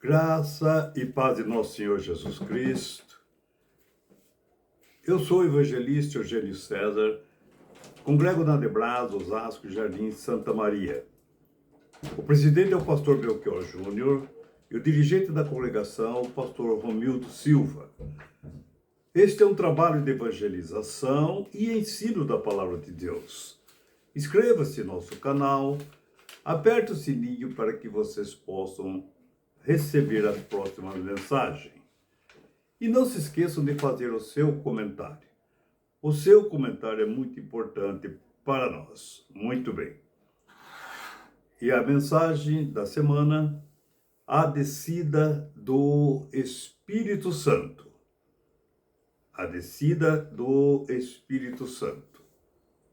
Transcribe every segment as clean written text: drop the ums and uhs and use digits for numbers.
Graça e paz de nosso Senhor Jesus Cristo. Eu sou o evangelista Eugênio César, congrego na Debras, Osasco, Jardim Santa Maria. O presidente é o pastor Belchior Júnior e o dirigente da congregação, o pastor Romildo Silva. Este é um trabalho de evangelização e ensino da palavra de Deus. Inscreva-se no nosso canal, aperte o sininho para que vocês possam receber as próximas mensagens. E não se esqueçam de fazer o seu comentário. O seu comentário é muito importante para nós. Muito bem. E a mensagem da semana, a descida do Espírito Santo. A descida do Espírito Santo.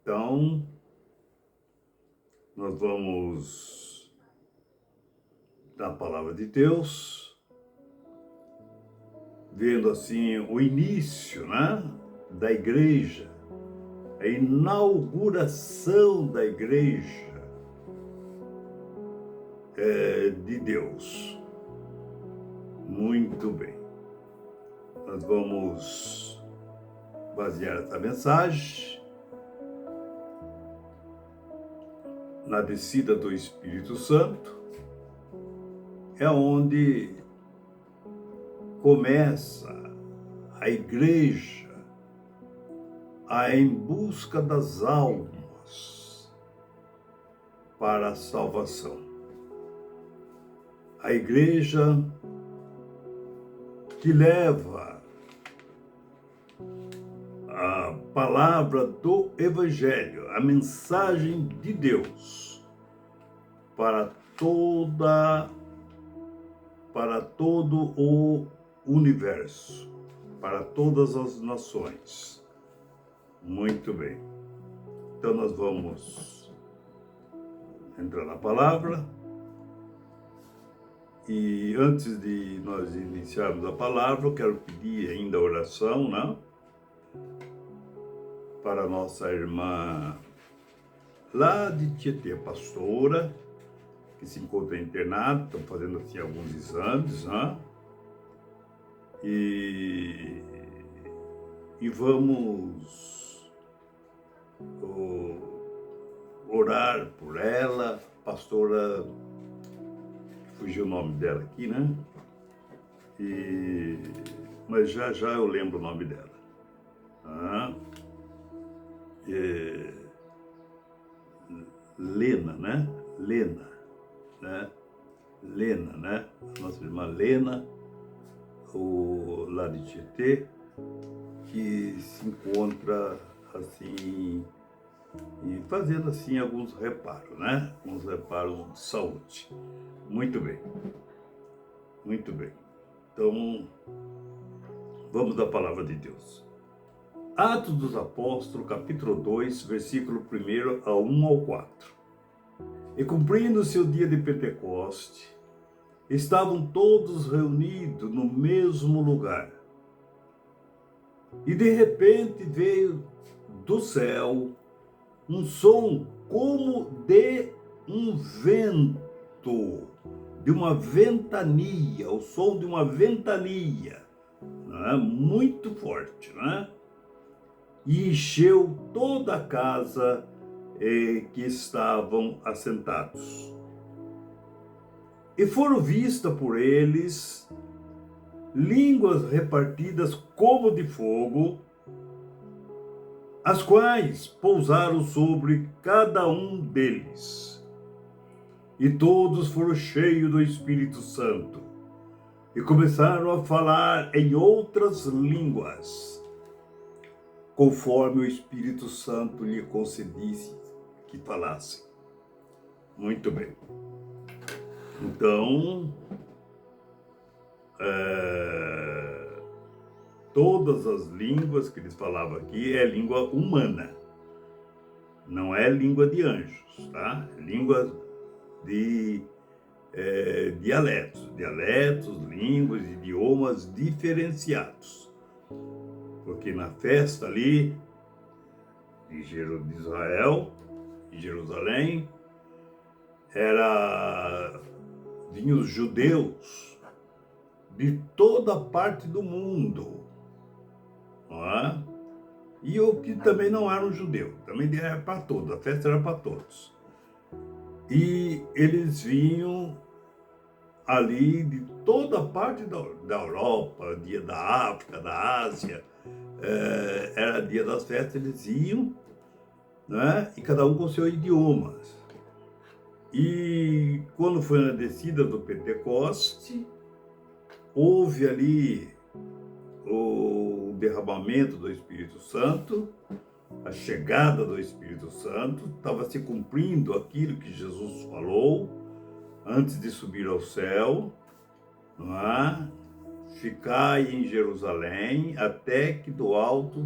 Então, nós vamos da palavra de Deus, vendo assim o início, da igreja, a inauguração da igreja de Deus. Muito bem. Nós vamos basear essa mensagem na descida do Espírito Santo. É onde começa a igreja em busca das almas para a salvação. A igreja que leva a palavra do Evangelho, a mensagem de Deus para todo o universo, para todas as nações. Muito bem. Então nós vamos entrar na palavra. E antes de nós iniciarmos a palavra, eu quero pedir ainda a oração, para a nossa irmã lá de Tietê, pastora, que se encontra internado, estão fazendo assim alguns exames, E vamos orar por ela, pastora, fugiu o nome dela aqui, mas já eu lembro o nome dela. Lena, Lena, nossa irmã Lena, lá de Tietê, que se encontra assim, e fazendo assim alguns reparos, Alguns reparos de saúde. Muito bem. Muito bem. Então, vamos à palavra de Deus. Atos dos Apóstolos, capítulo 2, versículo 1 a 1 ao 4. E cumprindo-se o dia de Pentecoste, estavam todos reunidos no mesmo lugar. E de repente veio do céu um som como de um vento, de uma ventania, o som de uma ventania, muito forte, E encheu toda a casa que estavam assentados. E foram vistas por eles línguas repartidas como de fogo, as quais pousaram sobre cada um deles. E todos foram cheios do Espírito Santo e começaram a falar em outras línguas, conforme o Espírito Santo lhe concedisse que falassem. Muito bem. Então, todas as línguas que eles falavam aqui é língua humana, não é língua de anjos, É língua de dialetos, línguas, idiomas diferenciados. Porque na festa ali de Israel, em Jerusalém, vinham os judeus de toda parte do mundo, não é? E o que também não era um judeu, também era para todos, a festa era para todos. E eles vinham ali de toda parte da Europa, dia da África, da Ásia, era dia das festas, eles iam, né? E cada um com seu idioma. E quando foi na descida do Pentecoste, houve ali o derramamento do Espírito Santo, a chegada do Espírito Santo, estava se cumprindo aquilo que Jesus falou antes de subir ao céu, não é? Ficai em Jerusalém até que do alto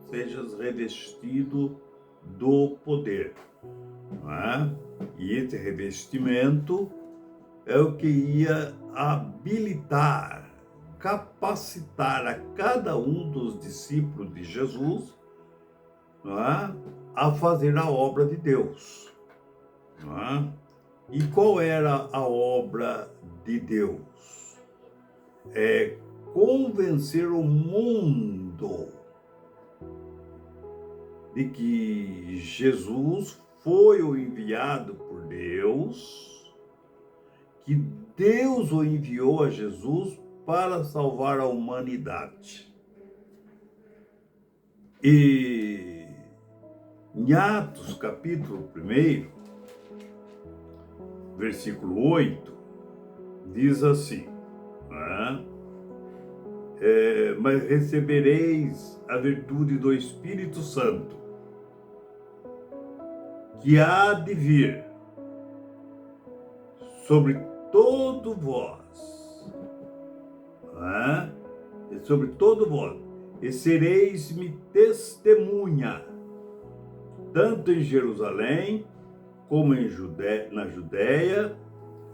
sejas revestido do poder, não é? E esse revestimento é o que ia habilitar, capacitar a cada um dos discípulos de Jesus, não é? A fazer a obra de Deus, não é? E qual era a obra de Deus? É convencer o mundo de que Jesus foi o enviado por Deus, que Deus o enviou a Jesus para salvar a humanidade. E em Atos, capítulo 1, versículo 8, diz assim, né? Mas recebereis a virtude do Espírito Santo, que há de vir sobre todo vós, né? E sobre todo vós, e sereis-me testemunha, tanto em Jerusalém, como na Judéia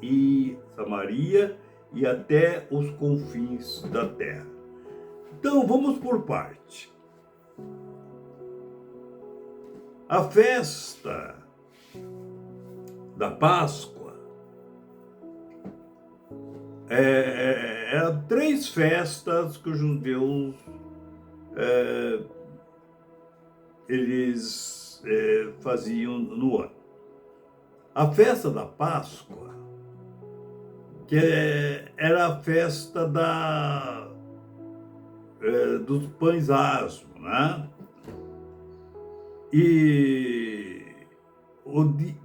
e Samaria, e até os confins da terra. Então, vamos por parte. A festa da Páscoa eram 3 festas que os judeus eles faziam no ano. A festa da Páscoa, que era a festa dos pães asmos, né? E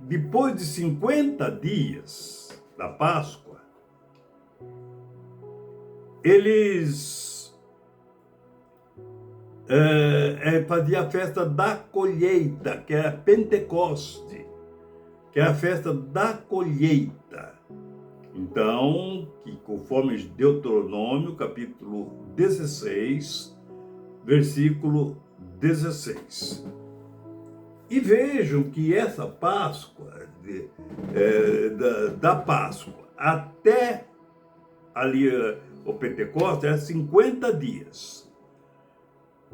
depois de 50 dias da Páscoa, eles faziam a festa da colheita, que era Pentecoste, que é a festa da colheita. Então, que conforme Deuteronômio, capítulo 16, versículo 16. E vejam que essa Páscoa, da Páscoa até ali o Pentecostes, era 50 dias.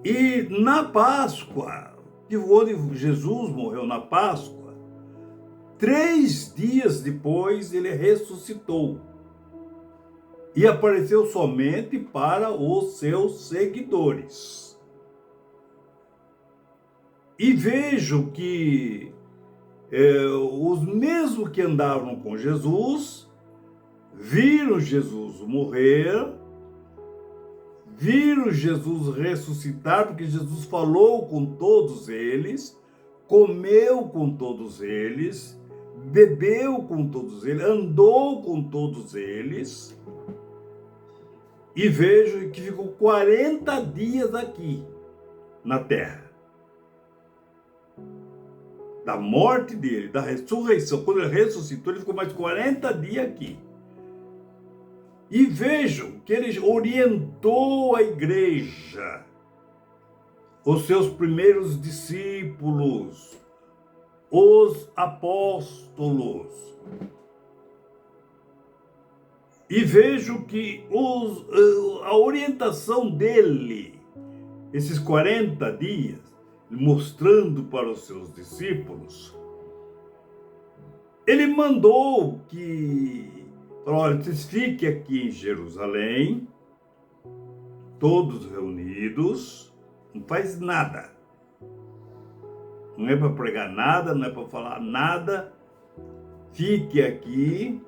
E na Páscoa, que onde Jesus morreu na Páscoa, 3 dias depois ele ressuscitou e apareceu somente para os seus seguidores. E vejo que os mesmos que andavam com Jesus viram Jesus morrer, viram Jesus ressuscitar, porque Jesus falou com todos eles, comeu com todos eles, bebeu com todos eles, andou com todos eles, e vejo que ficou 40 dias aqui na terra. Da morte dele, da ressurreição, quando ele ressuscitou, ele ficou mais 40 dias aqui. E vejam que ele orientou a igreja, os seus primeiros discípulos, os apóstolos. E vejo que a orientação dele, esses 40 dias, mostrando para os seus discípulos, ele mandou que Falou, olha, vocês fiquem aqui em Jerusalém, todos reunidos, não faz nada. Não é para pregar nada, não é para falar nada. Fique aqui,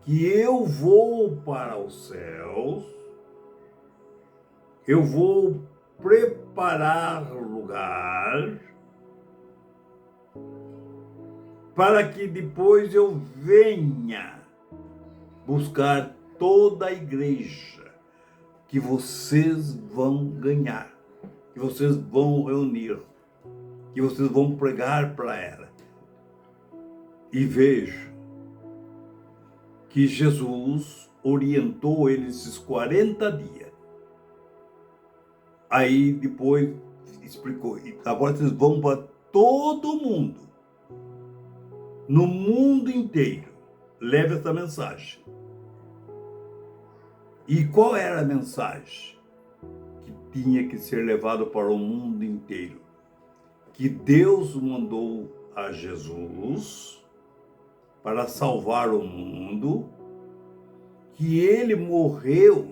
que eu vou para os céus, eu vou preparar o lugar para que depois eu venha buscar toda a igreja que vocês vão ganhar, que vocês vão reunir, que vocês vão pregar para ela. E vejo que Jesus orientou eles esses 40 dias. Aí depois explicou, agora vocês vão para todo mundo, no mundo inteiro, leve essa mensagem. E qual era a mensagem que tinha que ser levada para o mundo inteiro? Que Deus mandou a Jesus para salvar o mundo, que ele morreu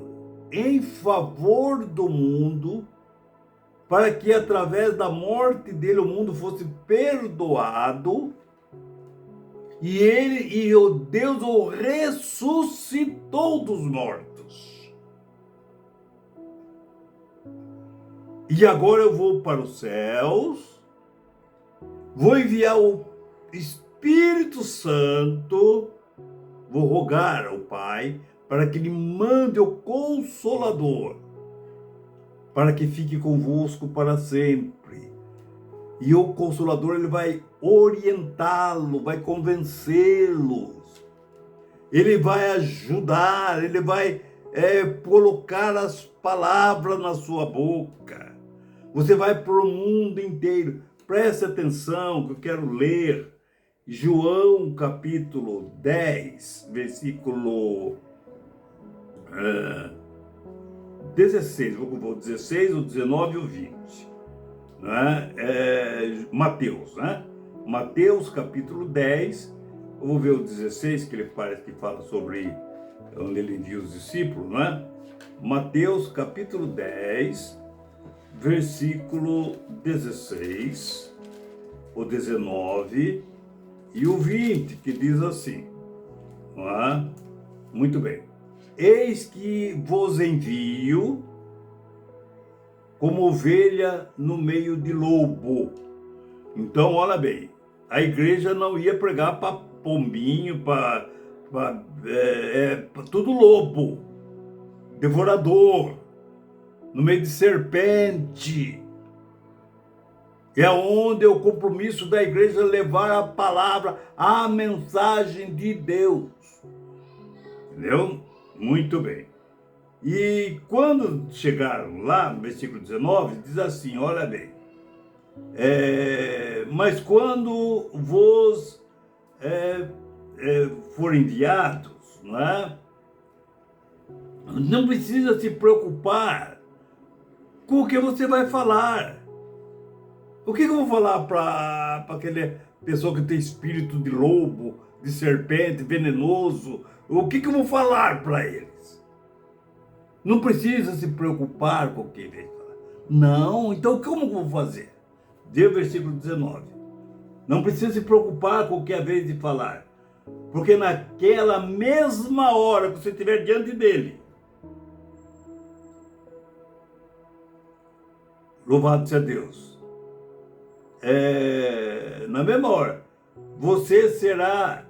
em favor do mundo, para que através da morte dele o mundo fosse perdoado, e o Deus o ressuscitou dos mortos. E agora eu vou para os céus, vou enviar o Espírito Santo, vou rogar ao Pai para que ele mande o Consolador, para que fique convosco para sempre. E o Consolador, ele vai orientá-lo, vai convencê-los, ele vai ajudar, ele vai colocar as palavras na sua boca. Você vai para o mundo inteiro. Preste atenção que eu quero ler João capítulo 10, versículo 16, vou 16, o 19 e o 20. Né? Mateus, né? Mateus capítulo 10, eu vou ver o 16, que ele parece que fala sobre onde ele envia os discípulos, né? Mateus capítulo 10, versículo 16, o 19 e o 20, que diz assim, não é? Muito bem. Eis que vos envio como ovelha no meio de lobo. Então, olha bem, a igreja não ia pregar para pombinho, para tudo lobo, devorador, no meio de serpente. É onde é o compromisso da igreja levar a palavra, a mensagem de Deus. Entendeu? Muito bem. E quando chegaram lá, no versículo 19, diz assim, olha bem, mas quando vos forem enviados, não é? Não precisa se preocupar com o que você vai falar. O que eu vou falar para aquela pessoa que tem espírito de lobo, de serpente, venenoso? O que eu vou falar para eles? Não precisa se preocupar com o que ele vai falar. Não, então como eu vou fazer? Dê o versículo 19. Não precisa se preocupar com o que é a vez de falar. Porque naquela mesma hora que você estiver diante dele, louvado seja Deus, na mesma hora, você será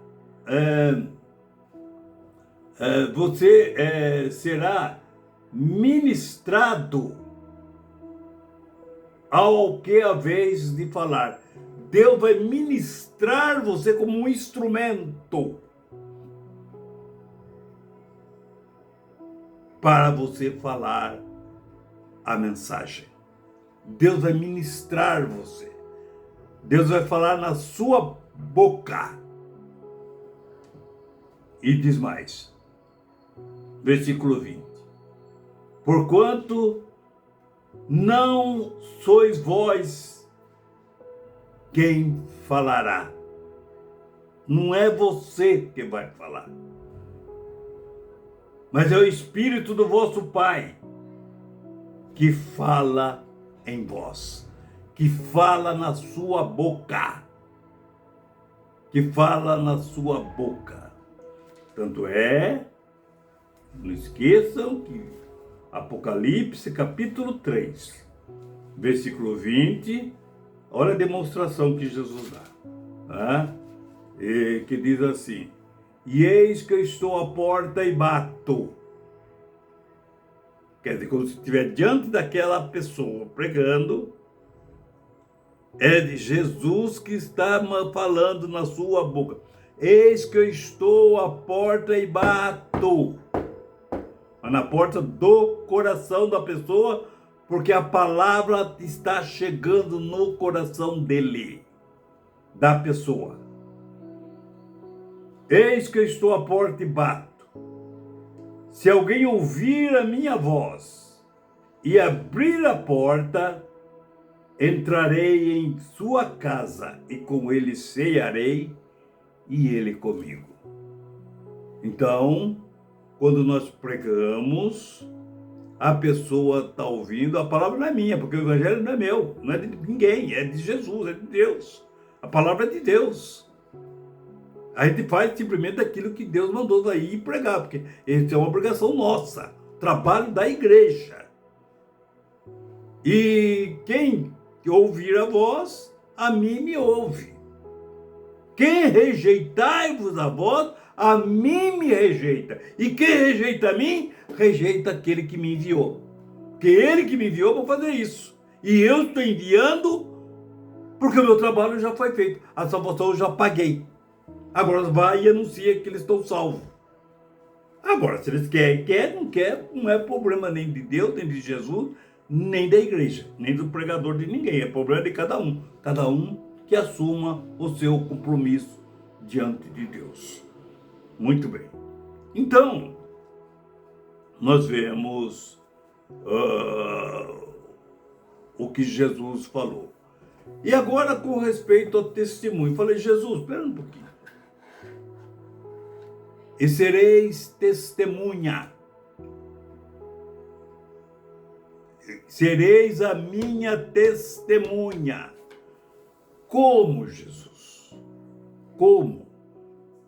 será ministrado ao que é a vez de falar. Deus vai ministrar você como um instrumento para você falar a mensagem. Deus vai ministrar você. Deus vai falar na sua boca. E diz mais, versículo 20. Porquanto não sois vós quem falará. Não é você que vai falar. mas é o Espírito do vosso Pai que fala em vós, que fala na sua boca, que fala na sua boca. Tanto é, não esqueçam que Apocalipse capítulo 3, versículo 20, olha a demonstração que Jesus dá, tá? Que diz assim: e eis que eu estou à porta e bato. Quer dizer, quando você estiver diante daquela pessoa pregando, é de Jesus que está falando na sua boca. Eis que eu estou à porta e bato. Mas na porta do coração da pessoa, porque a palavra está chegando no coração dele, da pessoa. Eis que eu estou à porta e bato. Se alguém ouvir a minha voz e abrir a porta, entrarei em sua casa e com ele cearei e ele comigo. Então, quando nós pregamos, a pessoa está ouvindo, a palavra não é minha, porque o evangelho não é meu, não é de ninguém, é de Jesus, é de Deus. A palavra é de Deus. A gente faz simplesmente aquilo que Deus mandou daí pregar, porque isso é uma obrigação nossa, trabalho da igreja. E quem ouvir a voz, a mim me ouve. Quem rejeitar-vos a voz, a mim me rejeita. E quem rejeita a mim, rejeita aquele que me enviou. Porque ele que me enviou para fazer isso. E eu estou enviando porque o meu trabalho já foi feito. A salvação eu já paguei. Agora vai e anuncia que eles estão salvos. Agora, se eles querem, não quer, não é problema nem de Deus, nem de Jesus, nem da igreja, nem do pregador de ninguém. É problema de cada um. Cada um que assuma o seu compromisso diante de Deus. Muito bem. Então, nós vemos o que Jesus falou. E agora, com respeito ao testemunho, falei, Jesus, espera um pouquinho. E sereis testemunha. Sereis a minha testemunha. Como, Jesus? Como?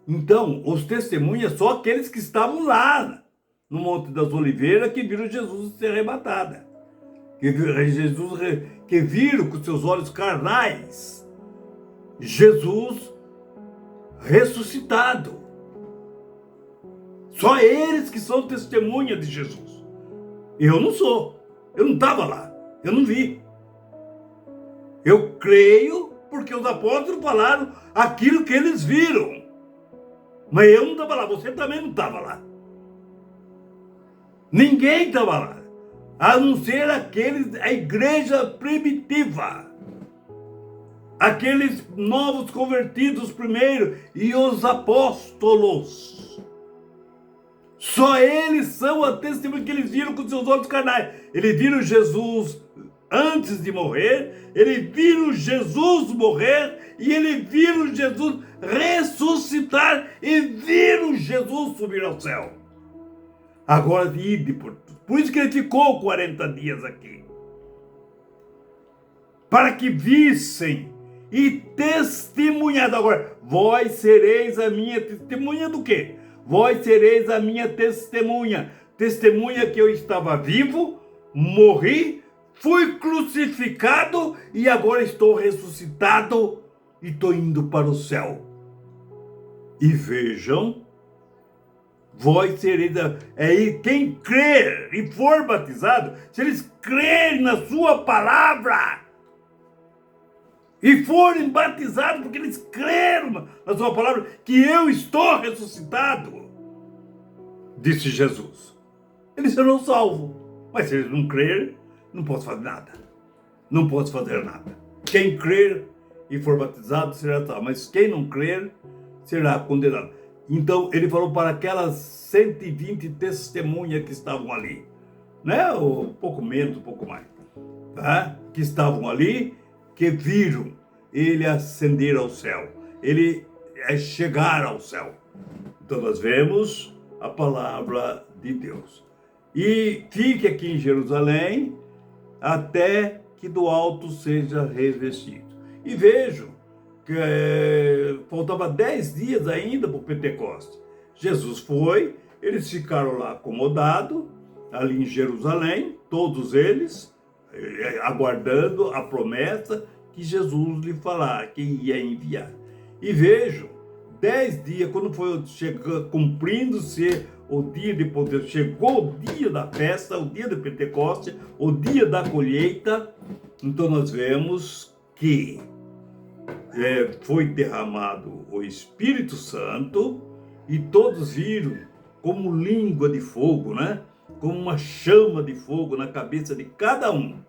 Então, os testemunhas são aqueles que estavam lá no Monte das Oliveiras, que viram Jesus ser arrebatado. Que viram com seus olhos carnais Jesus ressuscitado. Só eles que são testemunha de Jesus. Eu não sou. Eu não estava lá. Eu não vi. Eu creio porque os apóstolos falaram aquilo que eles viram. Mas eu não estava lá. Você também não estava lá. Ninguém estava lá. A não ser a igreja primitiva. Aqueles novos convertidos primeiro e os apóstolos. Só eles são a testemunha que eles viram com seus olhos carnais. Eles viram Jesus antes de morrer, eles viram Jesus morrer e eles viram Jesus ressuscitar e viram Jesus subir ao céu. Agora, por isso que ele ficou 40 dias aqui. Para que vissem e testemunhassem. Agora, vós sereis a minha testemunha do quê? Vós sereis a minha testemunha. Testemunha que eu estava vivo, morri, fui crucificado e agora estou ressuscitado e estou indo para o céu. E vejam, vós sereis... quem crer e for batizado, se eles crerem na sua palavra e forem batizados porque eles creram na sua palavra, que eu estou ressuscitado, disse Jesus, eles serão salvos. Mas se eles não crerem, não posso fazer nada. Não posso fazer nada. Quem crer e for batizado será salvo, mas quem não crer será condenado. Então ele falou para aquelas 120 testemunhas que estavam ali, né? Um pouco menos, um pouco mais, tá? Que estavam ali, que viram ele ascender ao céu, ele chegar ao céu. Então nós vemos a palavra de Deus. E fique aqui em Jerusalém até que do alto seja revestido. E vejo que faltava 10 dias ainda para o Pentecostes. Jesus foi, eles ficaram lá acomodados, ali em Jerusalém, todos eles, aguardando a promessa que Jesus lhe falar, que ia enviar. E vejo, 10 dias, quando foi cumprindo-se o dia de poder, chegou o dia da festa, o dia do Pentecoste, o dia da colheita, então nós vemos que foi derramado o Espírito Santo e todos viram como língua de fogo, né? Como uma chama de fogo na cabeça de cada um.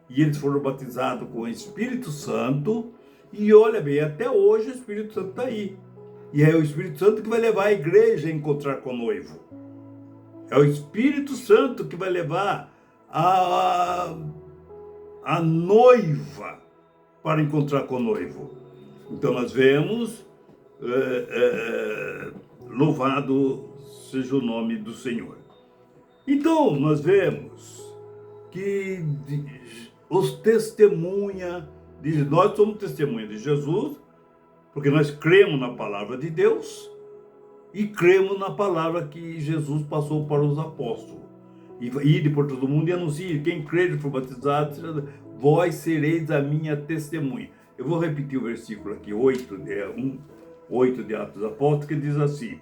E eles foram batizados com o Espírito Santo. E olha bem, até hoje o Espírito Santo está aí. E é o Espírito Santo que vai levar a igreja a encontrar com o noivo. É o Espírito Santo que vai levar a noiva para encontrar com o noivo. Então nós vemos, louvado seja o nome do Senhor. Então nós vemos que os testemunhas, nós somos testemunhas de Jesus, porque nós cremos na palavra de Deus e cremos na palavra que Jesus passou para os apóstolos. Ide por todo mundo e anuncie, quem crer e for batizado, vós sereis a minha testemunha. Eu vou repetir o versículo aqui, 8 de Atos dos Apóstolos, que diz assim,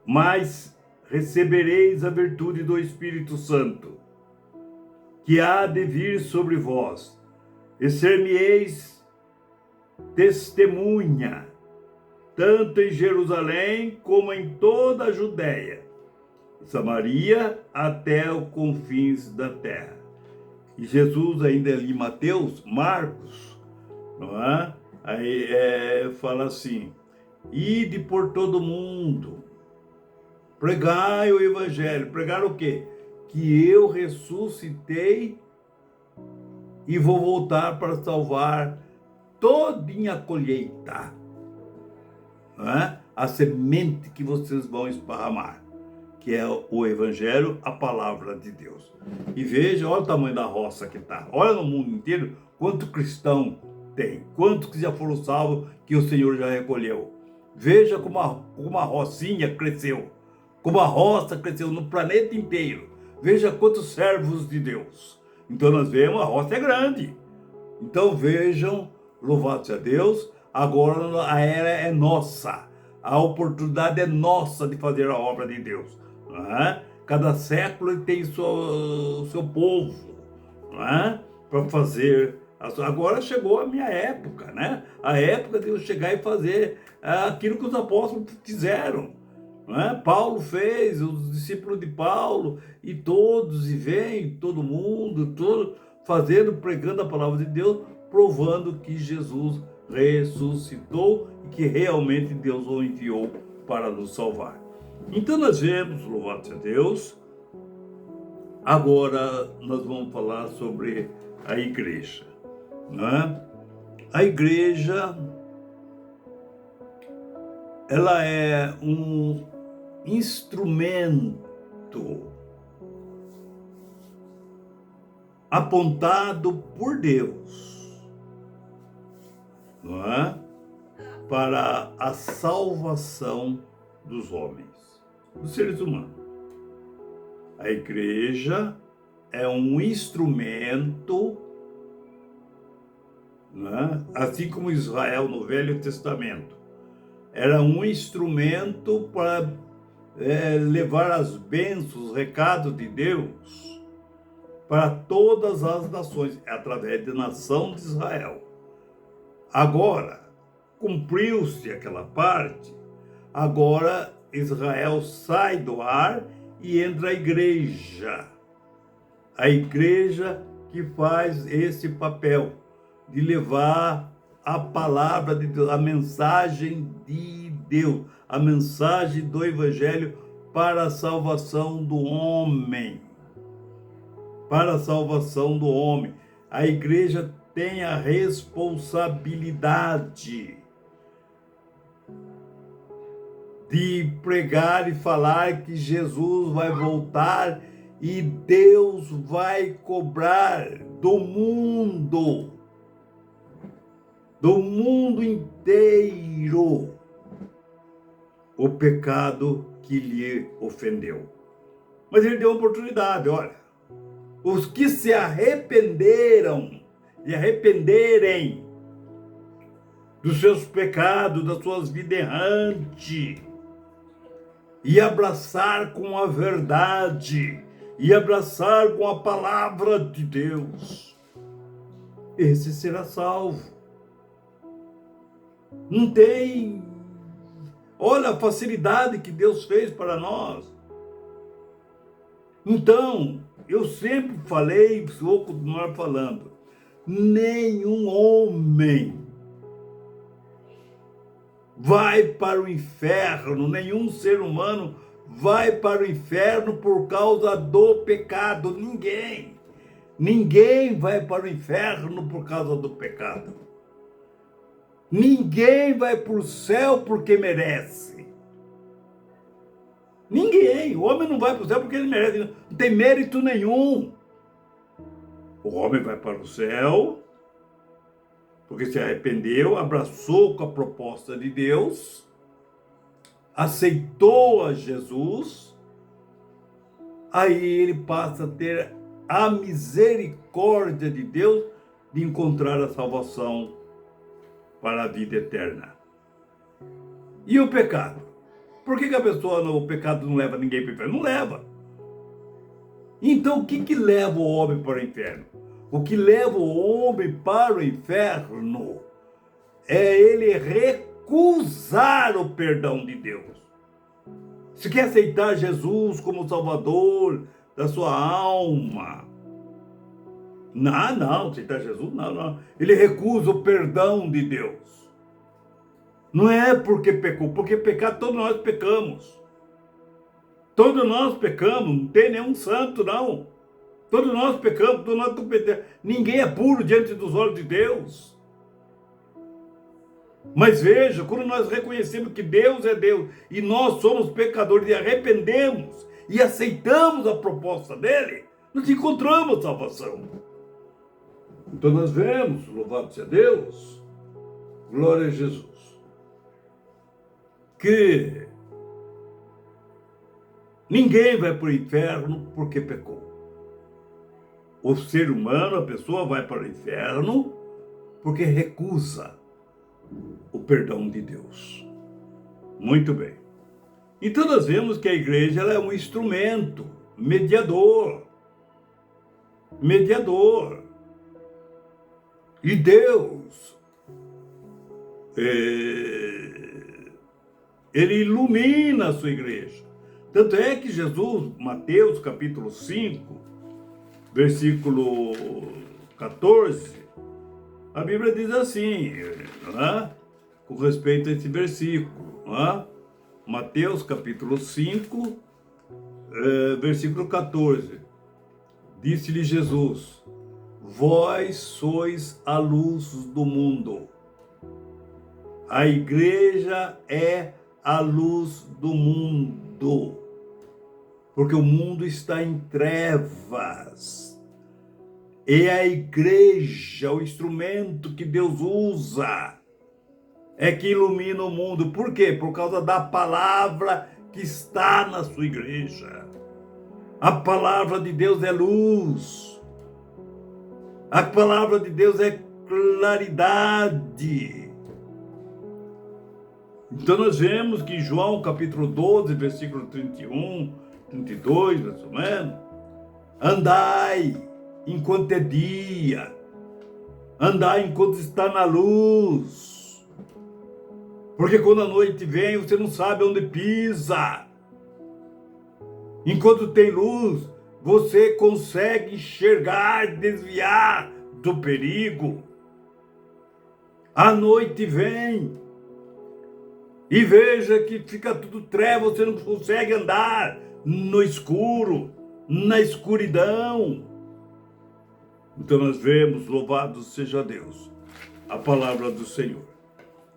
mas recebereis a virtude do Espírito Santo, que há de vir sobre vós, e ser-me-eis testemunha, tanto em Jerusalém como em toda a Judéia, Samaria, até os confins da terra. E Jesus ainda ali, Marcos, não é? Aí fala assim, ide por todo mundo, pregai o evangelho. Pregar o quê? Que eu ressuscitei e vou voltar para salvar todinha a colheita, não é? A semente que vocês vão esparramar, que é o evangelho, a palavra de Deus. E veja, olha o tamanho da roça que está. Olha no mundo inteiro quanto cristão tem, quantos que já foram salvos, que o Senhor já recolheu. Veja como a rocinha cresceu, como a roça cresceu no planeta inteiro. Veja quantos servos de Deus. Então nós vemos, a roça é grande. Então vejam, louvado seja Deus, agora a era é nossa. A oportunidade é nossa de fazer a obra de Deus. Não é? Cada século tem o seu povo, não é? Para fazer. Agora chegou a minha época, né? A época de eu chegar e fazer aquilo que os apóstolos fizeram. Não é? Paulo fez, os discípulos de Paulo, e todos, e vem todo mundo, todo, fazendo, pregando a palavra de Deus, provando que Jesus ressuscitou e que realmente Deus o enviou para nos salvar. Então nós vemos, louvado seja Deus, agora nós vamos falar sobre a igreja, não é? A igreja, ela é um instrumento apontado por Deus, não é? Para a salvação dos homens, dos seres humanos. A igreja é um instrumento, né? Assim como Israel no Velho Testamento era um instrumento para levar as bênçãos, os recados de Deus para todas as nações, através da nação de Israel. Agora, cumpriu-se aquela parte, agora Israel sai do ar e entra a igreja. A igreja que faz esse papel de levar a palavra de Deus, a mensagem de Deus, a mensagem do Evangelho para a salvação do homem. Para a salvação do homem. A igreja tem a responsabilidade de pregar e falar que Jesus vai voltar e Deus vai cobrar do mundo inteiro, o pecado que lhe ofendeu. Mas ele deu uma oportunidade, olha. Os que se arrependeram e arrependerem dos seus pecados, das suas vidas errantes, e abraçar com a verdade, e abraçar com a palavra de Deus, esse será salvo. Não tem... Olha a facilidade que Deus fez para nós. Então, eu sempre falei, vou continuar falando, nenhum homem vai para o inferno, nenhum ser humano vai para o inferno por causa do pecado. Ninguém. Ninguém vai para o inferno por causa do pecado. Ninguém vai para o céu porque merece. Ninguém. O homem não vai para o céu porque ele merece. Não tem mérito nenhum. O homem vai para o céu porque se arrependeu, abraçou com a proposta de Deus, aceitou a Jesus, aí ele passa a ter a misericórdia de Deus de encontrar a salvação para a vida eterna. E o pecado? Por que a pessoa, o pecado não leva ninguém para o inferno? Não leva. Então o que leva o homem para o inferno? O que leva o homem para o inferno é ele recusar o perdão de Deus. Se quer aceitar Jesus como Salvador da sua alma, não, aceitar Jesus, não. Ele recusa o perdão de Deus. Não é porque pecou, porque pecar todos nós pecamos. Todos nós pecamos, não tem nenhum santo, não. Todos nós pecamos, todos nós competemos. Ninguém é puro diante dos olhos de Deus. Mas veja, quando nós reconhecemos que Deus é Deus e nós somos pecadores e arrependemos e aceitamos a proposta dele, nós encontramos salvação. Então nós vemos, louvado seja Deus, glória a Jesus, que ninguém vai para o inferno porque pecou. O ser humano, a pessoa vai para o inferno porque recusa o perdão de Deus. Muito bem. Então nós vemos que a igreja ela é um instrumento, mediador. E Deus, ele ilumina a sua igreja. Tanto é que Jesus, Mateus capítulo 5, versículo 14, a Bíblia diz assim, com respeito a esse versículo, Mateus capítulo 5, versículo 14, disse-lhe Jesus, vós sois a luz do mundo. A igreja é a luz do mundo, porque o mundo está em trevas. E a igreja, o instrumento que Deus usa, é que ilumina o mundo. Por quê? Por causa da palavra que está na sua igreja. A palavra de Deus é luz. A palavra de Deus é claridade. Então nós vemos que em João capítulo 12, versículo 31, 32, mais ou menos, andai enquanto é dia, andai enquanto está na luz, porque quando a noite vem, você não sabe onde pisa. Enquanto tem luz, você consegue enxergar, desviar do perigo. A noite vem, e veja que fica tudo treva, você não consegue andar no escuro, na escuridão. Então nós vemos, louvado seja Deus, a palavra do Senhor.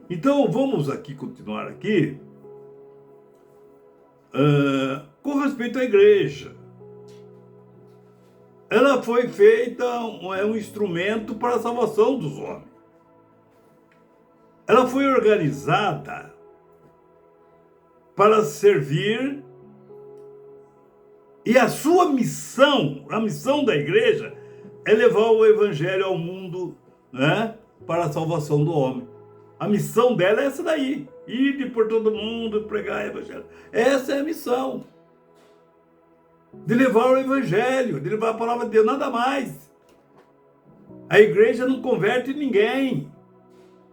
Então vamos aqui continuar aqui, com respeito à igreja. Ela foi feita, é um instrumento para a salvação dos homens. Ela foi organizada para servir, e a sua missão, a missão da igreja, é levar o evangelho ao mundo, né, para a salvação do homem. A missão dela é essa daí, ir por todo mundo, pregar o evangelho. Essa é a missão. De levar o evangelho, de levar a palavra de Deus, nada mais. A igreja não converte ninguém.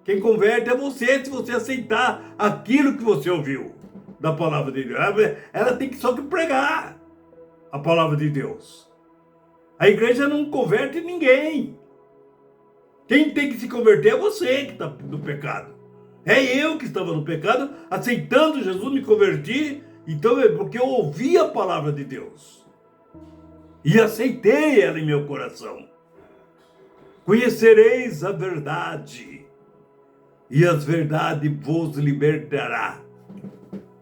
Quem converte é você, se você aceitar aquilo que você ouviu da palavra de Deus. Ela tem só que pregar a palavra de Deus. A igreja não converte ninguém. Quem tem que se converter é você que está no pecado. É eu que estava no pecado, aceitando Jesus, me converti. Então é porque eu ouvi a palavra de Deus e aceitei ela em meu coração. Conhecereis a verdade, e as verdades vos libertará.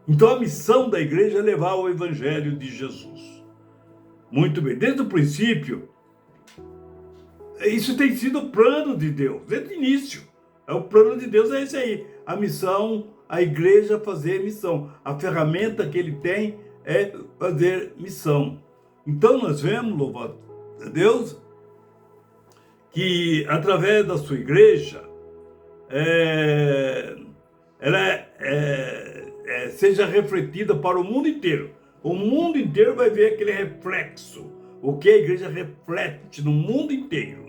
Então a missão da igreja é levar o evangelho de Jesus. Muito bem, desde o princípio, isso tem sido o plano de Deus, desde o início. O plano de Deus é esse aí, a missão, a igreja fazer missão. A ferramenta que ele tem é fazer missão. Então nós vemos, louvado a Deus, que através da sua igreja, ela seja refletida para o mundo inteiro. O mundo inteiro vai ver aquele reflexo, o que a igreja reflete no mundo inteiro,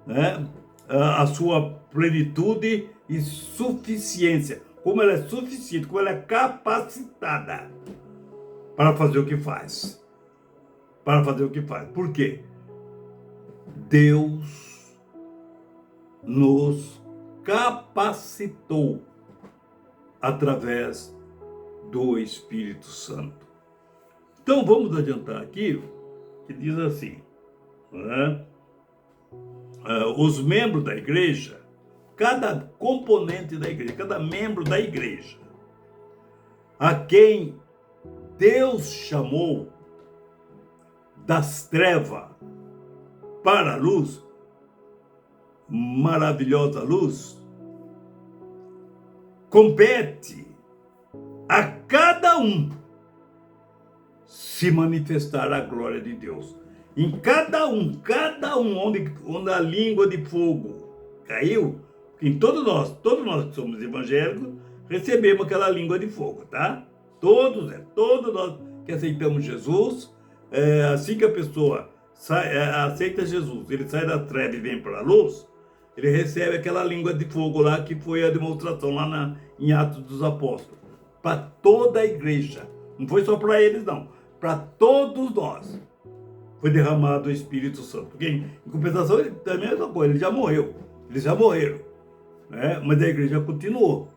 né? A sua plenitude e suficiência, como ela é suficiente, como ela é capacitada para fazer o que faz. Para fazer o que faz. Por quê? Deus nos capacitou através do Espírito Santo. Então vamos adiantar aqui, que diz assim, né? Os membros da igreja, cada componente da igreja, cada membro da igreja, a quem Deus chamou das trevas para a luz, maravilhosa luz, compete a cada um se manifestar a glória de Deus. Em cada um, onde a língua de fogo caiu, em todos nós que somos evangélicos, recebemos aquela língua de fogo, tá? Todos nós que aceitamos Jesus, assim que a pessoa aceita Jesus, ele sai da treva e vem para a luz, ele recebe aquela língua de fogo lá, que foi a demonstração lá em Atos dos Apóstolos. Para toda a igreja. Não foi só para eles, não. Para todos nós foi derramado o Espírito Santo. Porque, em compensação, ele também é a mesma coisa. Ele já morreu. Eles já morreram. Né? Mas a igreja continuou.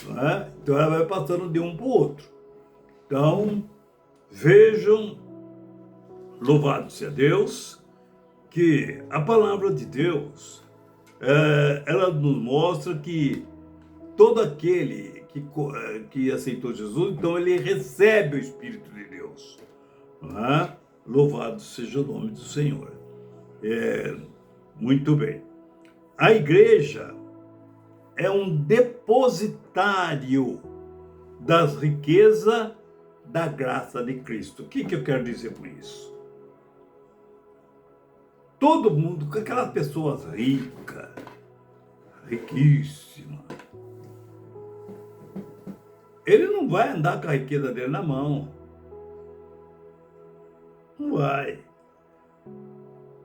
Né? Então, ela vai passando de um para o outro. Então, vejam, louvado seja Deus, que a palavra de Deus, ela nos mostra que todo aquele que aceitou Jesus, então ele recebe o Espírito de Deus. Né? Louvado seja o nome do Senhor. Muito bem. A igreja é um depositário das riquezas da graça de Cristo. O que eu quero dizer com isso? Todo mundo, com aquelas pessoas ricas, riquíssimas, ele não vai andar com a riqueza dele na mão. Não vai.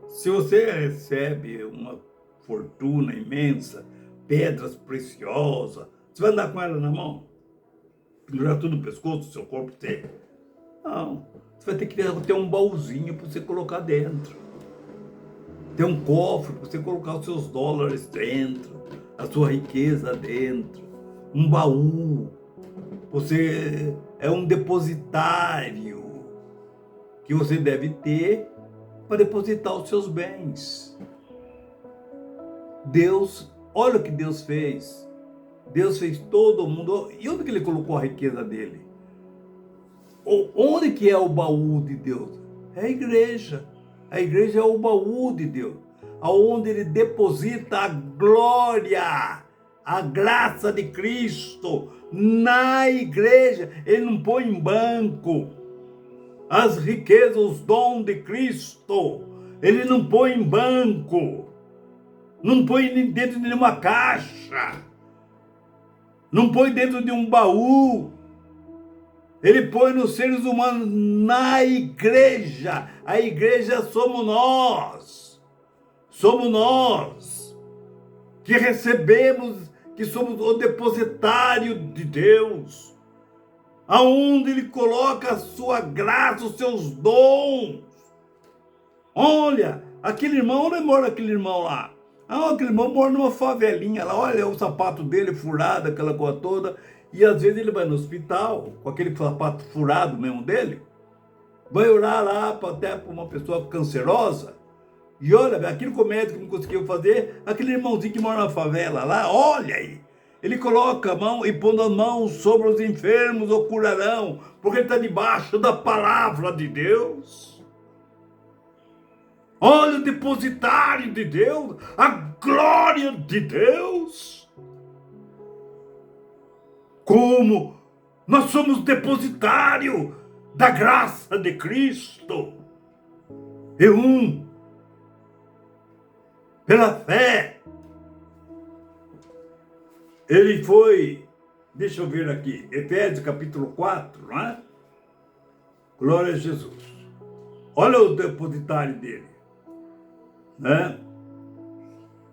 Se você recebe uma fortuna imensa, pedras preciosas, você vai andar com ela na mão? Pendurar tudo no pescoço, seu corpo inteiro? Não. Você vai ter que ter um baúzinho para você colocar dentro. Ter um cofre para você colocar os seus dólares dentro, a sua riqueza dentro. Um baú. Você é um depositário que você deve ter para depositar os seus bens. Deus, olha o que Deus fez. Deus fez todo mundo. E onde que ele colocou a riqueza dele? Onde que é o baú de Deus? É a igreja. A igreja é o baú de Deus, aonde ele deposita a glória, a graça de Cristo na igreja. Ele não põe em banco as riquezas, os dons de Cristo. Ele não põe em banco, não põe dentro de nenhuma caixa, não põe dentro de um baú. Ele põe nos seres humanos, na igreja. A igreja somos nós. Somos nós que recebemos, que somos o depositário de Deus, aonde Ele coloca a sua graça, os seus dons. Olha, aquele irmão, onde mora aquele irmão lá? Aquele irmão mora numa favelinha lá, olha o sapato dele furado, aquela coisa toda. E às vezes ele vai no hospital, com aquele sapato furado mesmo dele, vai orar lá até para uma pessoa cancerosa, e olha, aquilo que o médico não conseguiu fazer, aquele irmãozinho que mora na favela lá, olha aí, ele coloca a mão e pondo as mãos sobre os enfermos o curarão, porque ele está debaixo da palavra de Deus. Olha o depositário de Deus, a glória de Deus. Como nós somos depositário da graça de Cristo. Pela fé, ele foi, deixa eu ver aqui, Efésios capítulo 4, não é? Glória a Jesus. Olha o depositário dele, né?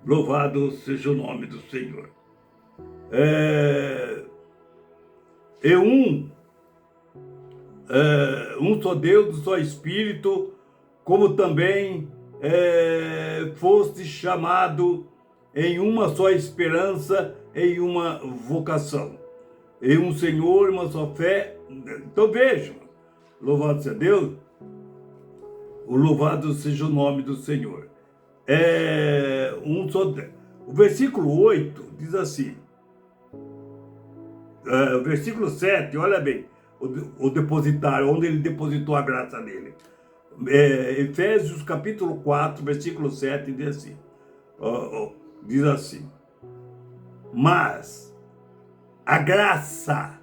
Louvado seja o nome do Senhor. Um só Deus, um só Espírito, como também foste chamado em uma só esperança, em uma vocação, em um Senhor, uma só fé. Então vejam, louvado seja Deus, louvado seja o nome do Senhor. O versículo 8 diz assim, o versículo 7, olha bem, o depositário, onde ele depositou a graça dele. Efésios capítulo 4, versículo 7, diz assim, mas a graça,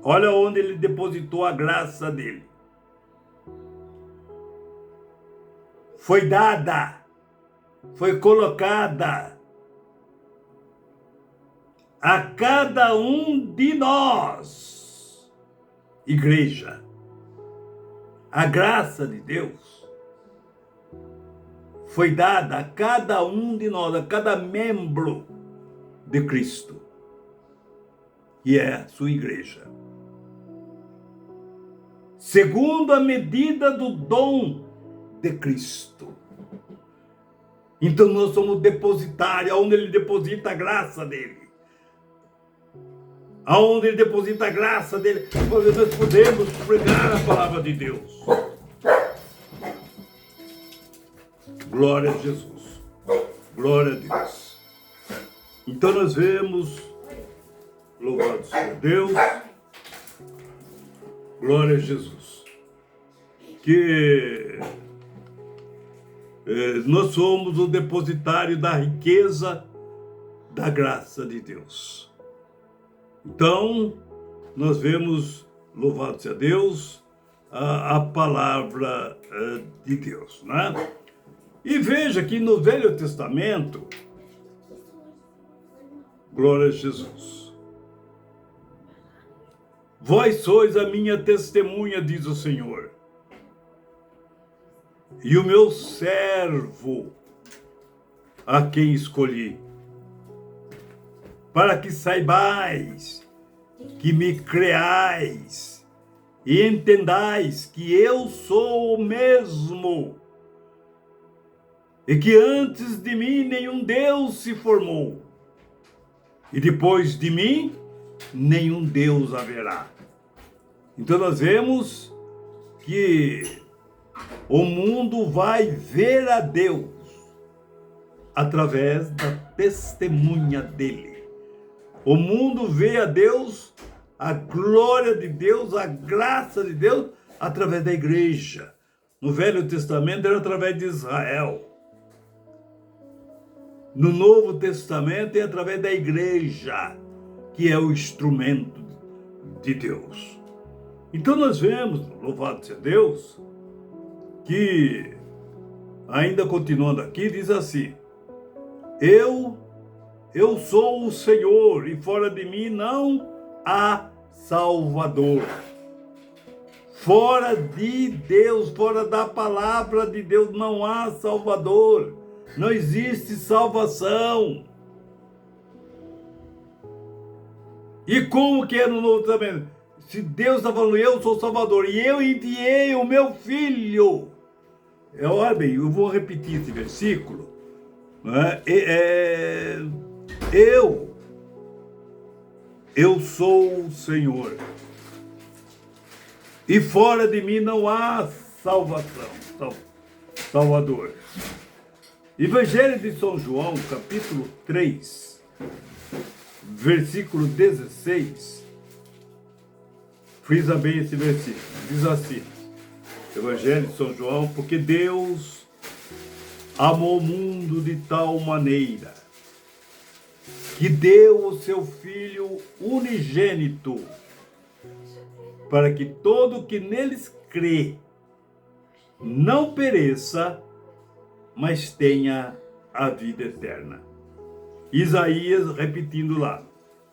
olha onde ele depositou a graça dele, foi dada, foi colocada a cada um de nós, igreja. A graça de Deus foi dada a cada um de nós, a cada membro de Cristo, que é a sua igreja, segundo a medida do dom de Cristo. Então nós somos depositários, onde ele deposita a graça dele. Aonde ele deposita a graça dele, nós podemos pregar a palavra de Deus. Glória a Jesus. Glória a Deus. Então nós vemos, louvado seja Deus, glória a Jesus, que nós somos o depositário da riqueza da graça de Deus. Então, nós vemos, louvado seja Deus, a palavra de Deus, né? E veja que no Velho Testamento, glória a Jesus, vós sois a minha testemunha, diz o Senhor, e o meu servo, a quem escolhi, para que saibais, que me creais e entendais que eu sou o mesmo, e que antes de mim nenhum Deus se formou, e depois de mim nenhum Deus haverá. Então nós vemos que o mundo vai ver a Deus através da testemunha dele. O mundo vê a Deus a glória de Deus, a graça de Deus, através da igreja. No Velho Testamento era através de Israel. No Novo Testamento é através da igreja, que é o instrumento de Deus. Então nós vemos, louvado seja Deus, que, ainda continuando aqui, diz assim: Eu sou o Senhor, e fora de mim não há Salvador. Fora de Deus, fora da palavra de Deus, não há Salvador. Não existe salvação. E como que é no Novo Testamento? Se Deus está falando, eu sou o Salvador, e eu enviei o meu Filho. Olha bem, eu vou repetir esse versículo. Né? Eu sou o Senhor. E fora de mim não há salvação, Salvador. Evangelho de São João, capítulo 3, versículo 16. Frisa bem esse versículo. Diz assim, Evangelho de São João: porque Deus amou o mundo de tal maneira que deu o seu Filho unigênito, para que todo que neles crê não pereça, mas tenha a vida eterna. Isaías repetindo lá: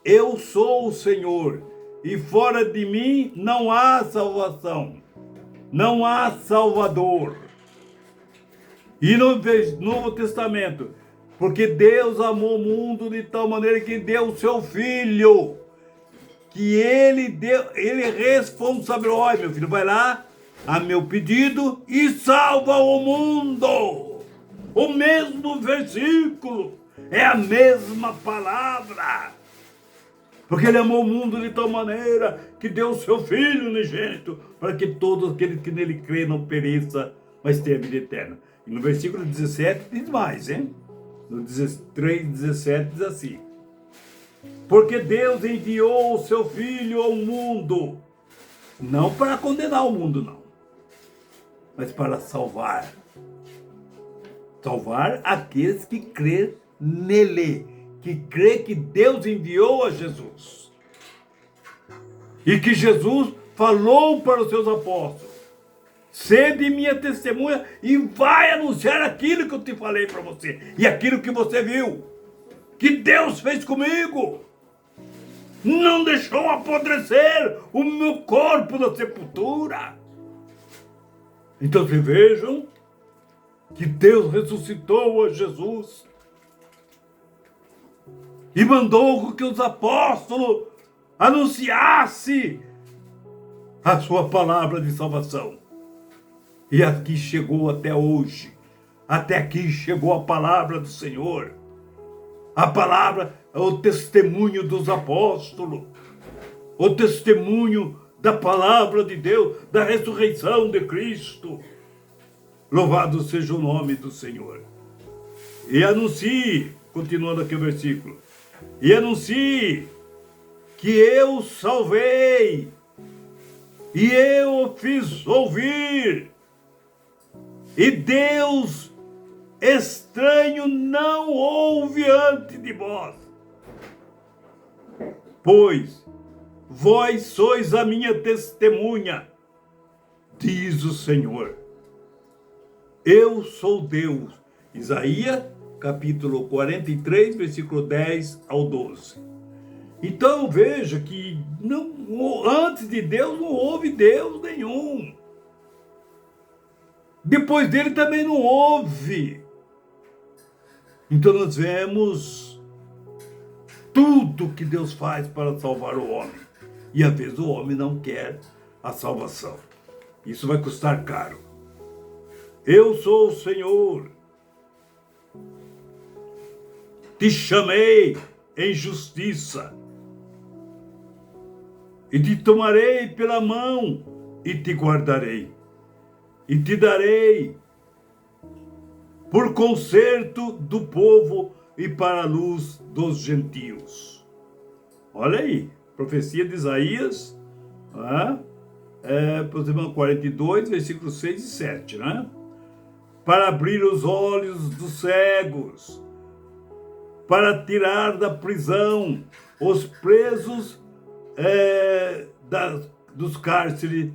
eu sou o Senhor, e fora de mim não há salvação, não há Salvador. E no Novo Testamento: porque Deus amou o mundo de tal maneira que deu o seu Filho, que ele responsabilizou. Olha, meu filho, vai lá, a meu pedido, e salva o mundo. O mesmo versículo, é a mesma palavra. Porque ele amou o mundo de tal maneira que deu o seu Filho unigênito, para que todos aqueles que nele crê não pereça, mas tenha vida eterna. E no versículo 17 diz mais, hein? No 3:17 diz assim: porque Deus enviou o seu Filho ao mundo, não para condenar o mundo, não, mas para salvar. Salvar aqueles que crê nele, que crê que Deus enviou a Jesus. E que Jesus falou para os seus apóstolos: sede minha testemunha e vai anunciar aquilo que eu te falei para você, e aquilo que você viu, que Deus fez comigo. Não deixou apodrecer o meu corpo da sepultura. Então vocês vejam que Deus ressuscitou a Jesus e mandou que os apóstolos anunciassem a sua palavra de salvação. E aqui chegou até hoje. Até aqui chegou a palavra do Senhor. A palavra é o testemunho dos apóstolos. O testemunho da palavra de Deus, da ressurreição de Cristo. Louvado seja o nome do Senhor. E anuncie, continuando aqui o versículo, e anuncie que eu salvei, e eu o fiz ouvir, e Deus estranho não houve antes de vós, pois vós sois a minha testemunha, diz o Senhor. Eu sou Deus. Isaías, capítulo 43, versículo 10 ao 12. Então veja que antes de Deus não houve Deus nenhum. Depois dele também não houve. Então nós vemos tudo que Deus faz para salvar o homem. E às vezes o homem não quer a salvação. Isso vai custar caro. Eu sou o Senhor. Te chamei em justiça. E te tomarei pela mão e te guardarei. E te darei por conserto do povo e para a luz dos gentios. Olha aí. profecia de Isaías, né? Por exemplo, 42, versículos 6 e 7, né? Para abrir os olhos dos cegos, para tirar da prisão os presos dos cárceres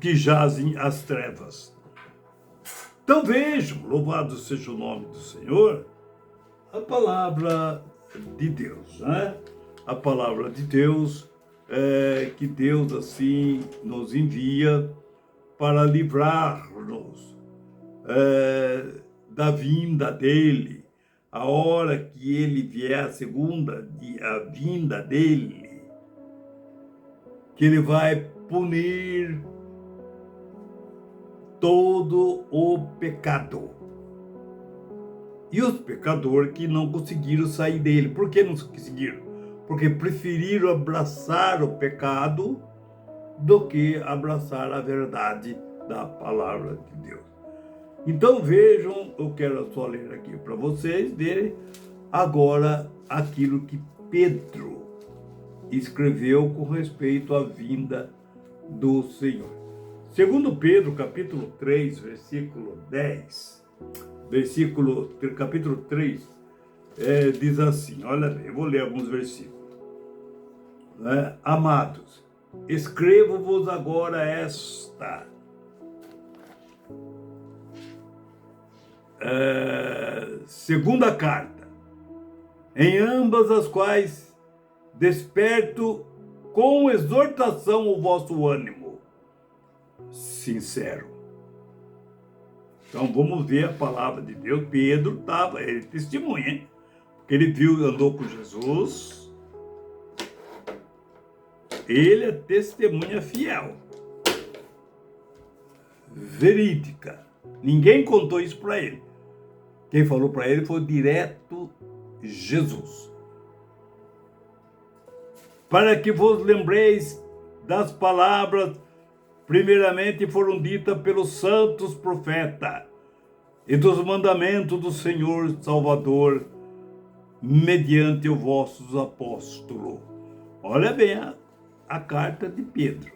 que jazem as trevas. Então vejam, louvado seja o nome do Senhor, a palavra de Deus, né? A palavra de Deus, que Deus assim nos envia para livrar-nos da vinda dele, a hora que ele vier, a vinda dele, que ele vai punir todo o pecado. E os pecadores que não conseguiram sair dele. Por que não conseguiram? Porque preferiram abraçar o pecado do que abraçar a verdade da palavra de Deus. Então vejam, eu quero só ler aqui para vocês verem agora aquilo que Pedro escreveu com respeito à vinda do Senhor. Segundo Pedro, capítulo 3, versículo 10, capítulo 3, diz assim, olha bem, eu vou ler alguns versículos. Amados, escrevo-vos agora esta segunda carta, em ambas as quais desperto com exortação o vosso ânimo sincero. Então vamos ver a palavra de Deus. Pedro ele testemunha, hein? Porque ele andou com Jesus. Ele é testemunha fiel, verídica. Ninguém contou isso para ele. Quem falou para ele foi direto Jesus. Para que vos lembreis das palavras primeiramente foram ditas pelos santos profetas e dos mandamentos do Senhor Salvador mediante os vossos apóstolos. Olha bem a carta de Pedro.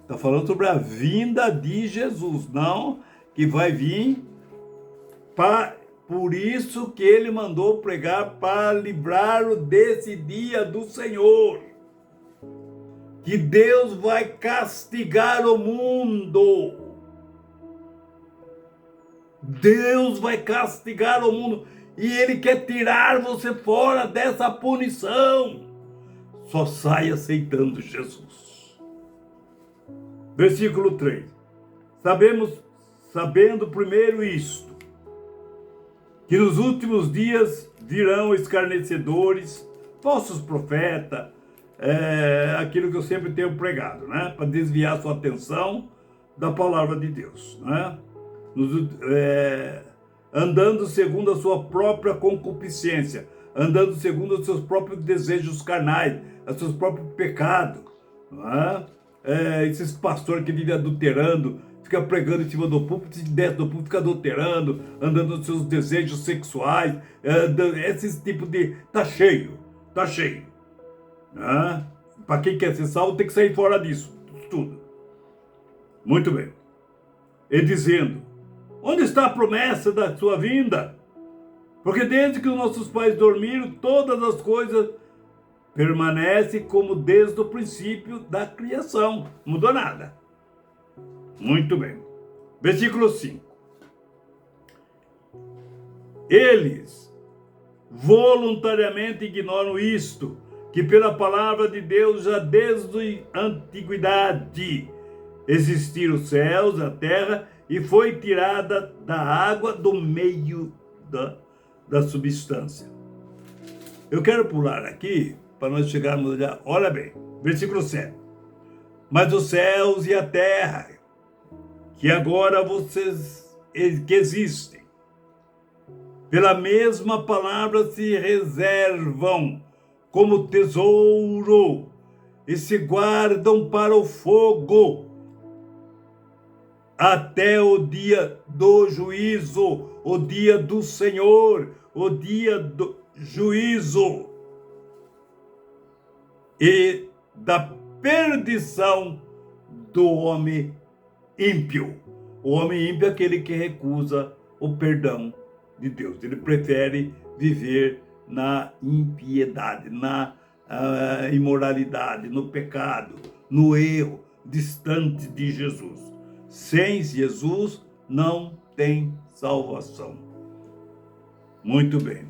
Está falando sobre a vinda de Jesus, não que vai vir. Por isso que ele mandou pregar para livrar-o desse dia do Senhor. Que Deus vai castigar o mundo. Deus vai castigar o mundo. E ele quer tirar você fora dessa punição. Só sai aceitando Jesus. Versículo 3. Sabendo primeiro isto, que nos últimos dias virão escarnecedores, falsos profetas, aquilo que eu sempre tenho pregado, né? Para desviar sua atenção da palavra de Deus, né? Andando segundo a sua própria concupiscência, andando segundo os seus próprios desejos carnais, os seus próprios pecados, né? Esses pastores que vivem adulterando, fica pregando em cima do púlpito, se desce do púlpito, fica adulterando, andando nos seus desejos sexuais, esse tipo de... Tá cheio. Para quem quer ser salvo, tem que sair fora disso, tudo. Muito bem. E dizendo, onde está a promessa da sua vinda? Porque desde que os nossos pais dormiram, todas as coisas permanecem como desde o princípio da criação. Não mudou nada. Muito bem. Versículo 5. Eles voluntariamente ignoram isto, que pela palavra de Deus já desde a antiguidade existiram os céus, a terra, e foi tirada da água do meio da substância. Eu quero pular aqui, para nós chegarmos já. Olha bem, versículo 7. Mas os céus e a terra, que agora que existem, pela mesma palavra se reservam como tesouro e se guardam para o fogo até o dia do juízo, o dia do Senhor, o dia do juízo. e da perdição do homem ímpio. O homem ímpio é aquele que recusa o perdão de Deus. Ele prefere viver na impiedade, na imoralidade, no pecado, no erro, distante de Jesus. Sem Jesus não tem salvação. Muito bem.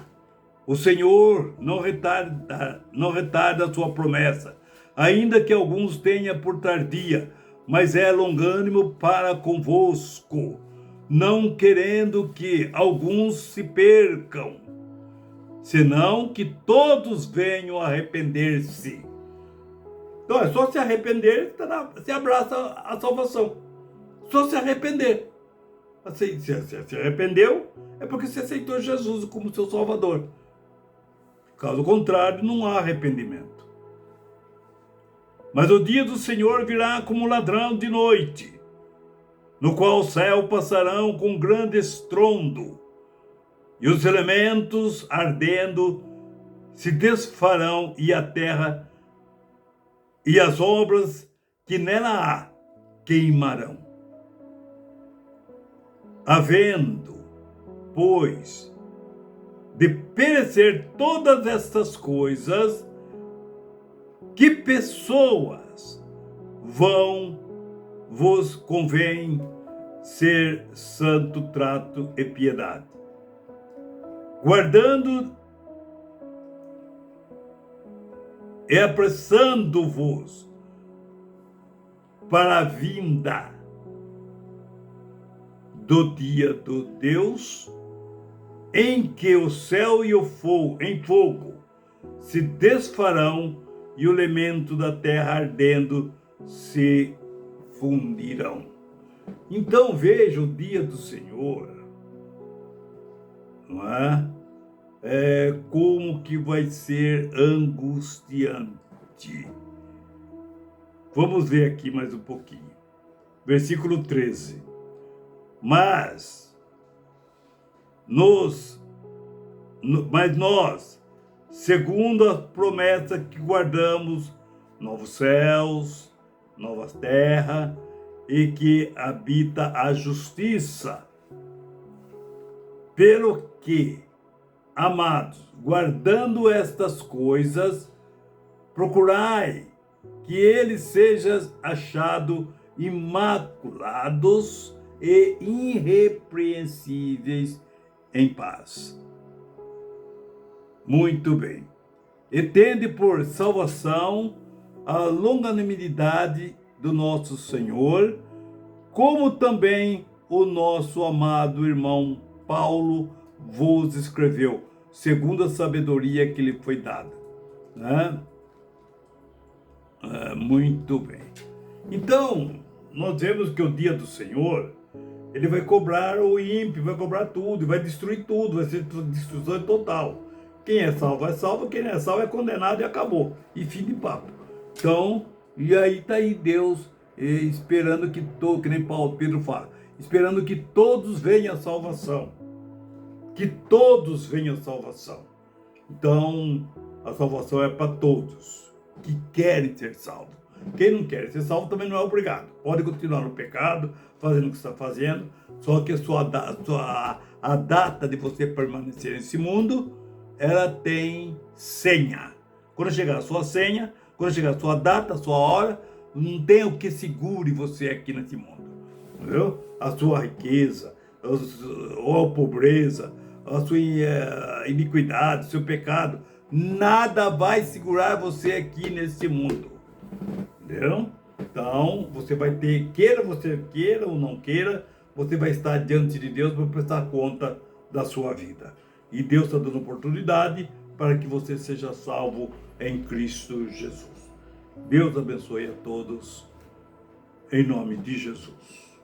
O Senhor não retarda a sua promessa, ainda que alguns tenha por tardia, mas é longânimo para convosco, não querendo que alguns se percam, senão que todos venham a arrepender-se. Então é só se arrepender, se abraça a salvação. Só se arrepender. Se arrependeu, é porque você aceitou Jesus como seu Salvador. Caso contrário, não há arrependimento. Mas o dia do Senhor virá como ladrão de noite, no qual o céu passarão com grande estrondo, e os elementos ardendo se desfarão, e a terra e as obras que nela há queimarão. Havendo, pois, de perecer todas estas coisas, que pessoas vos convém ser santo trato e piedade, guardando e apressando-vos para a vinda do dia do Deus, em que o céu e o fogo, em fogo se desfarão e o elemento da terra ardendo se fundirão. Então veja o dia do Senhor, não é? Como que vai ser angustiante. Vamos ver aqui mais um pouquinho. Versículo 13. Mas nós, segundo a promessa que guardamos, novos céus, novas terras, e que habita a justiça. Pelo que, amados, guardando estas coisas, procurai que ele seja achado imaculados e irrepreensíveis em paz. Muito bem. E tende por salvação a longanimidade do nosso Senhor, como também o nosso amado irmão Paulo vos escreveu, segundo a sabedoria que lhe foi dada. Né? Muito bem. Então, nós vemos que o dia do Senhor, ele vai cobrar o ímpio, vai cobrar tudo, vai destruir tudo, vai ser destruição total. Quem é salvo, quem não é salvo é condenado e acabou. E fim de papo. Então, e aí está aí Deus esperando que que nem Pedro fala, esperando que todos venham à salvação. Que todos venham à salvação. Então, a salvação é para todos que querem ser salvos. Quem não quer ser salvo também não é obrigado. Pode continuar no pecado, fazendo o que está fazendo, só que a data de você permanecer nesse mundo, ela tem senha. Quando chegar a sua senha, quando chegar a sua data, a sua hora, não tem o que segure você aqui nesse mundo. Entendeu? A sua riqueza, ou a pobreza, a sua iniquidade, o seu pecado, nada vai segurar você aqui nesse mundo. Entendeu? Então, você vai ter, queira você queira ou não queira, você vai estar diante de Deus para prestar conta da sua vida. E Deus está dando oportunidade para que você seja salvo em Cristo Jesus. Deus abençoe a todos, em nome de Jesus.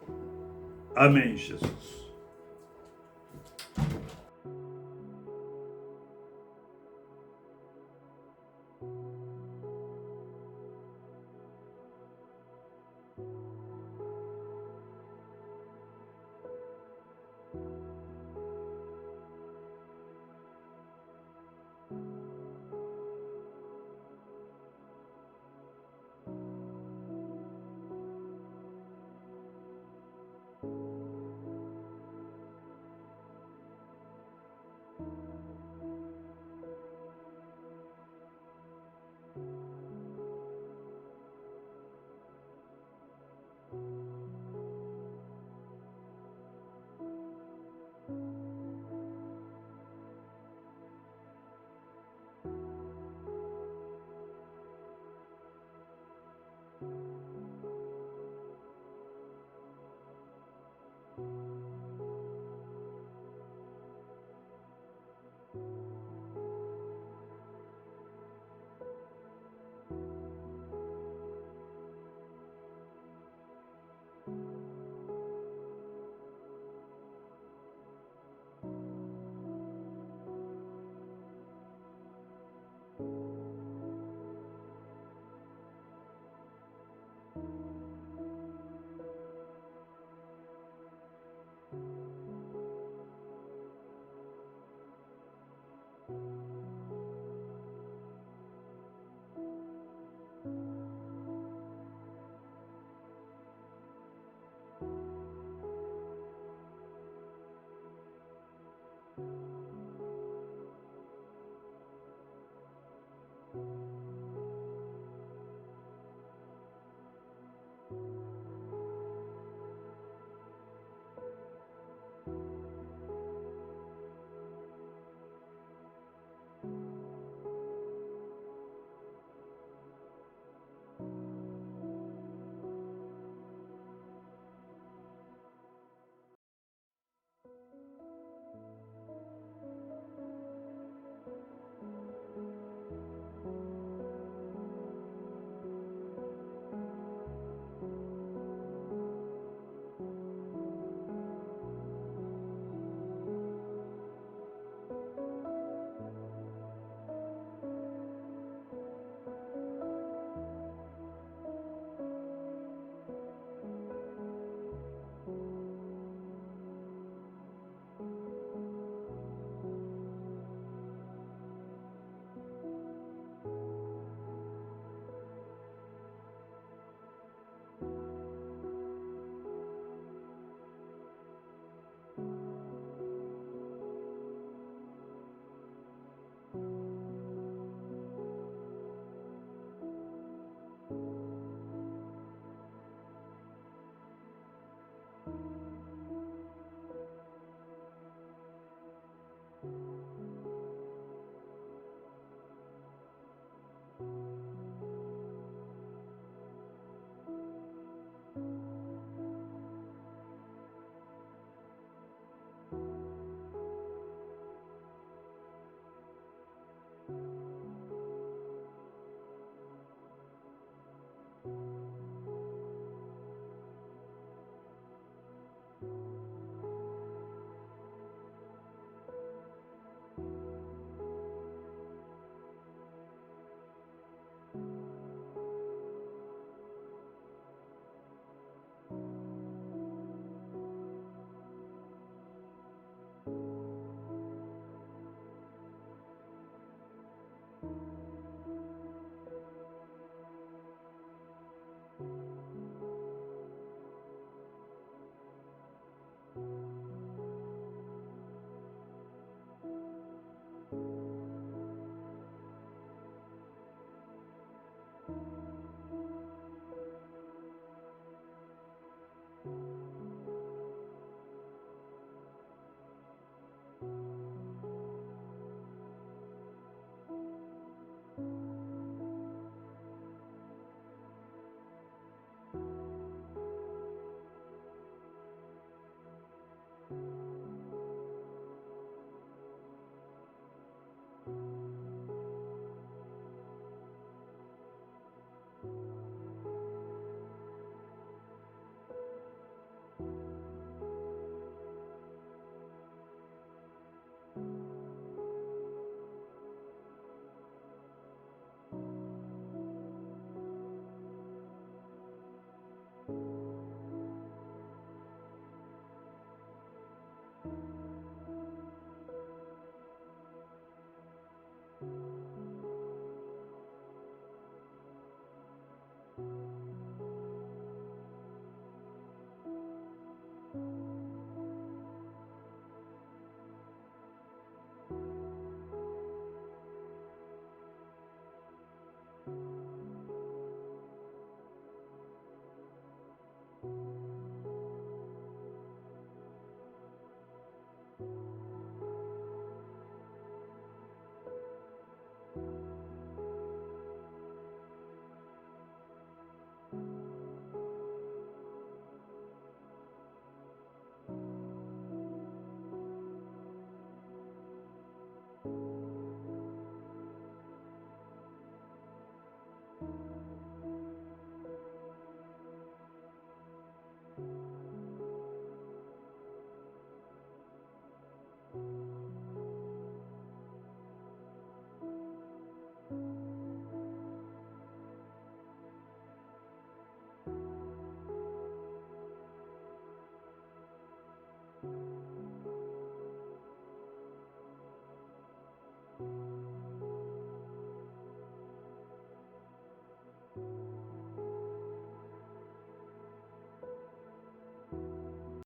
Amém, Jesus.